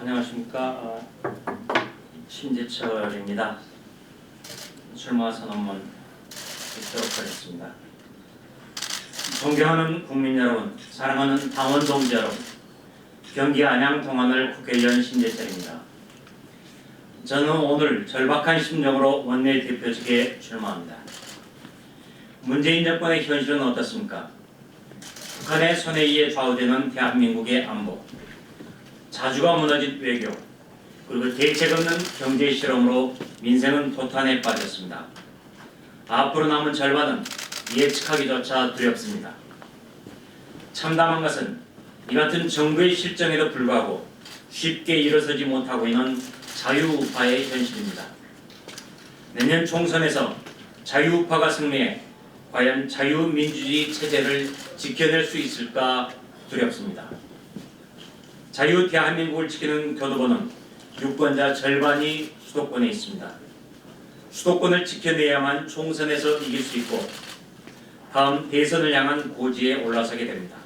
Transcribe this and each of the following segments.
안녕하십니까. 신재철입니다. 출마 선언문 읽도록 하겠습니다. 존경하는 국민 여러분, 사랑하는 당원 동지 여러분, 경기 안양 동안을 국회의원 신재철입니다. 저는 오늘 절박한 심정으로 원내대표직에 출마합니다. 문재인 정권의 현실은 어떻습니까? 북한의 손에 의해 좌우되는 대한민국의 안보, 자주가 무너진 외교, 그리고 대책 없는 경제 실험으로 민생은 도탄에 빠졌습니다. 앞으로 남은 절반은 예측하기조차 두렵습니다. 참담한 것은 이 같은 정부의 실정에도 불구하고 쉽게 일어서지 못하고 있는 자유우파의 현실입니다. 내년 총선에서 자유우파가 승리해 과연 자유민주주의 체제를 지켜낼 수 있을까 두렵습니다. 자유 대한민국을 지키는 교도보는 유권자 절반이 수도권에 있습니다. 수도권을 지켜내야만 총선에서 이길 수 있고 다음 대선을 향한 고지에 올라서게 됩니다.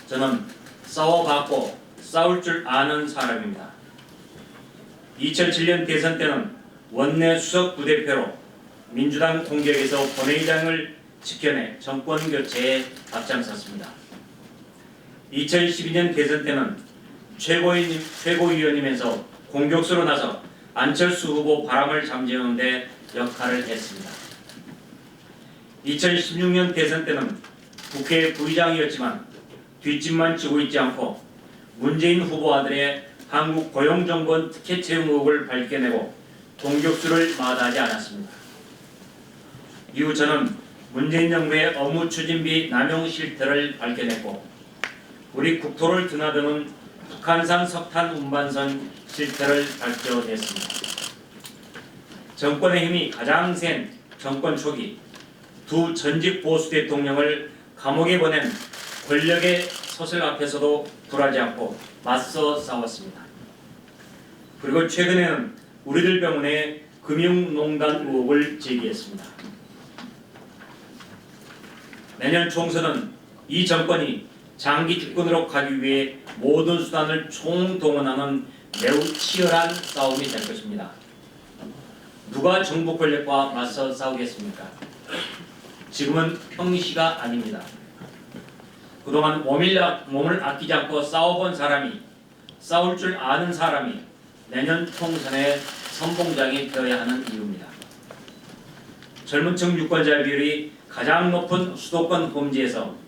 저는 싸워봤고 싸울 줄 아는 사람입니다. 2007년 대선 때는 원내 수석 부대표로 민주당 공격에서 본회의장을 지켜내 정권 교체에 앞장섰습니다. 2012년 대선 때는 최고위원이면서 공격수로 나서 안철수 후보 바람을 잠재우는 데 역할을 했습니다. 2016년 대선 때는 국회 부의장이었지만 뒷짐만 지고 있지 않고 문재인 후보 아들의 한국고용정보원 특혜 채용 의혹을 밝혀내고 공격수를 마다하지 않았습니다. 이후 저는 문재인 정부의 업무 추진비 남용 실태를 밝혀냈고 우리 국토를 드나드는 북한산 석탄 운반선 실태를 밝혀냈습니다. 정권의 힘이 가장 센 정권 초기 두 전직 보수 대통령을 감옥에 보낸 권력의 서슬 앞에서도 굴하지 않고 맞서 싸웠습니다. 그리고 최근에는 우리들 병원에 금융농단 의혹을 제기했습니다. 내년 총선은 이 정권이 장기 집권으로 가기 위해 모든 수단을 총동원하는 매우 치열한 싸움이 될 것입니다. 누가 정부 권력과 맞서 싸우겠습니까? 지금은 평시가 아닙니다. 그동안 몸을 아끼지 않고 싸워본 사람이, 싸울 줄 아는 사람이 내년 총선의 선봉장이 되어야 하는 이유입니다. 젊은 층 유권자 비율이 가장 높은 수도권 험지에서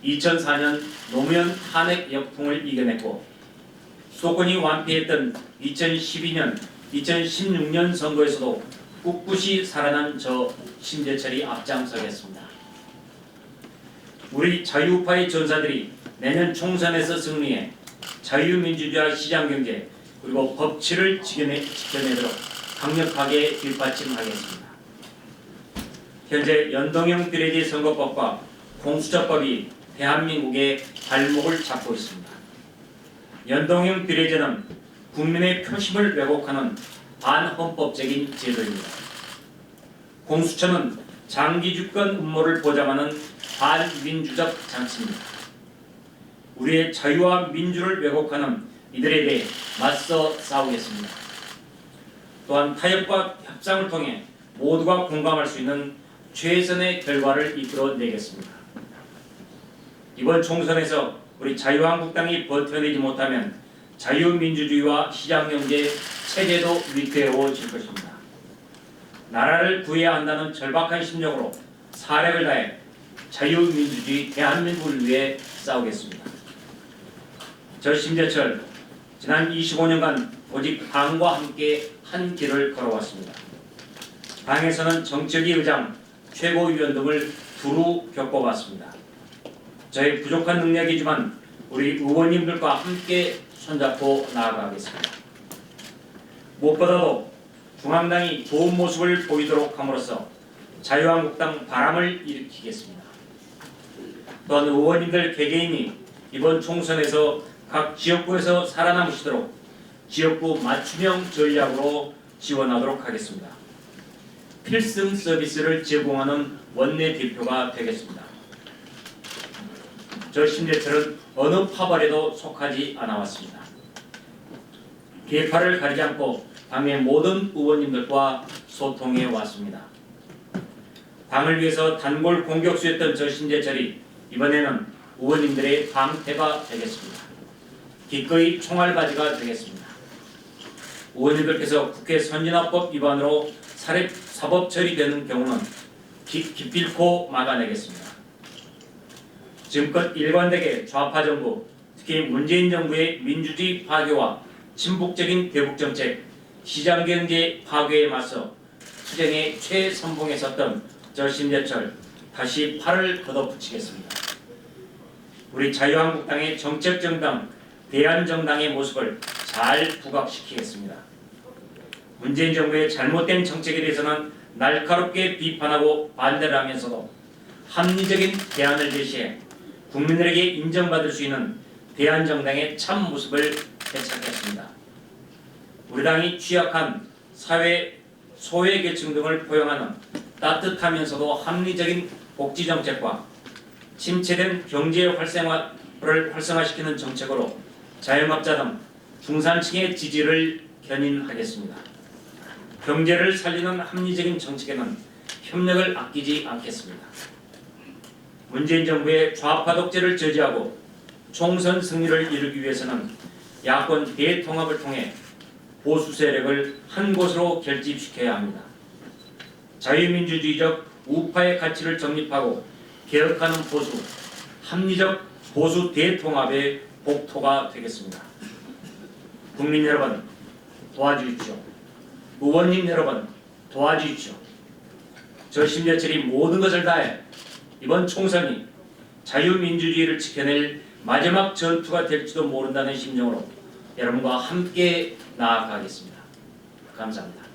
2004년 노무현 탄핵 역풍을 이겨냈고 수도권이 완패했던 2012년, 2016년 선거에서도 꿋꿋이 살아난 저 신재철이 앞장서겠습니다. 우리 자유우파의 전사들이 내년 총선에서 승리해 자유민주주의와 시장경제 그리고 법치를 지켜내도록 강력하게 뒷받침하겠습니다. 현재 연동형 비례제 선거법과 공수처법이 대한민국의 발목을 잡고 있습니다. 연동형 비례제는 국민의 표심을 왜곡하는 반헌법적인 제도입니다. 공수처는 장기 집권 음모를 보장하는 반민주적 장치입니다. 우리의 자유와 민주를 왜곡하는 이들에 대해 맞서 싸우겠습니다. 또한 타협과 협상을 통해 모두가 공감할 수 있는 최선의 결과를 이끌어내겠습니다. 이번 총선에서 우리 자유한국당이 버텨내지 못하면 자유민주주의와 시장경제 체제도 위태로워질 것입니다. 나라를 구해야 한다는 절박한 심정으로 사력을 다해 자유민주주의 대한민국을 위해 싸우겠습니다. 저 신재철 지난 25년간 오직 당과 함께 한 길을 걸어왔습니다. 당에서는 정책위 의장, 최고위원 등을 두루 겪어봤습니다. 저의 부족한 능력이지만 우리 의원님들과 함께 손잡고 나아가겠습니다. 무엇보다도 중앙당이 좋은 모습을 보이도록 함으로써 자유한국당 바람을 일으키겠습니다. 또한 의원님들 개개인이 이번 총선에서 각 지역구에서 살아남으시도록 지역구 맞춤형 전략으로 지원하도록 하겠습니다. 필승 서비스를 제공하는 원내대표가 되겠습니다. 저 신재철은 어느 파벌에도 속하지 않아왔습니다. 계파를 가리지 않고 당의 모든 의원님들과 소통해 왔습니다. 당을 위해서 단골 공격수였던 저 신재철이 이번에는 의원님들의 방패가 되겠습니다. 기꺼이 총알바지가 되겠습니다. 의원님들께서 국회 선진화법 위반으로 사법 처리되는 경우는 기필코 막아내겠습니다. 지금껏 일관되게 좌파 정부, 특히 문재인 정부의 민주주의 파괴와 친북적인 대북 정책, 시장 경제 파괴에 맞서 투쟁의 최선봉에 섰던 저 신재철 다시 팔을 걷어붙이겠습니다. 우리 자유한국당의 정책정당, 대한정당의 모습을 잘 부각시키겠습니다. 문재인 정부의 잘못된 정책에 대해서는 날카롭게 비판하고 반대를 하면서도 합리적인 대안을 제시해 국민들에게 인정받을 수 있는 대한정당의 참 모습을 되찾겠습니다. 우리 당이 취약한 사회 소외계층 등을 포용하는 따뜻하면서도 합리적인 복지정책과 침체된 경제 활성화를 활성화시키는 정책으로 자영업자 등 중산층의 지지를 견인하겠습니다. 경제를 살리는 합리적인 정책에는 협력을 아끼지 않겠습니다. 문재인 정부의 좌파 독재를 저지하고 총선 승리를 이루기 위해서는 야권 대통합을 통해 보수 세력을 한 곳으로 결집시켜야 합니다. 자유민주주의적 우파의 가치를 정립하고 개혁하는 보수, 합리적 보수 대통합의 복토가 되겠습니다. 국민 여러분, 도와주십시오. 의원님 여러분, 도와주십시오. 저 신재철이 모든 것을 다해 이번 총선이 자유민주주의를 지켜낼 마지막 전투가 될지도 모른다는 심정으로 여러분과 함께 나아가겠습니다. 감사합니다.